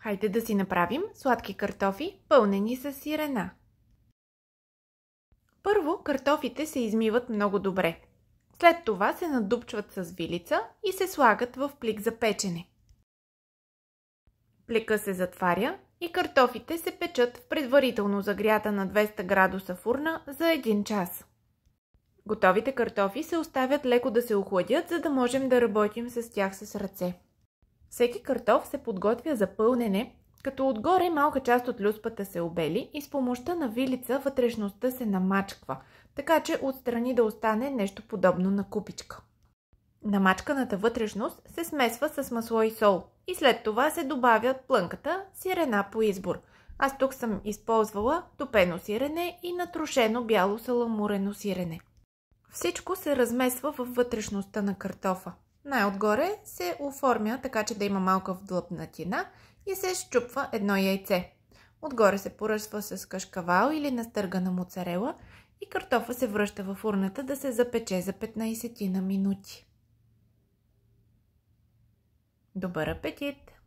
Хайде да си направим сладки картофи, пълнени с сирена. Първо картофите се измиват много добре. След това се надупчват с вилица и се слагат в плик за печене. Плика се затваря и картофите се печат в предварително загрята на 200 градуса фурна за 1 час. Готовите картофи се оставят леко да се охладят, за да можем да работим с тях с ръце. Всеки картоф се подготвя за пълнене, като отгоре малка част от люспата се обели и с помощта на вилица вътрешността се намачква, така че отстрани да остане нещо подобно на купичка. Намачканата вътрешност се смесва с масло и сол и след това се добавят плънката сирена по избор. Аз тук съм използвала топено сирене и натрошено бяло саламурено сирене. Всичко се размесва във вътрешността на картофа. Най-отгоре се оформя така, че да има малка вдлъбнатина и се счупва едно яйце. Отгоре се поръсва с кашкавал или настъргана моцарела и картофа се връща във фурната да се запече за 15 минути. Добър апетит!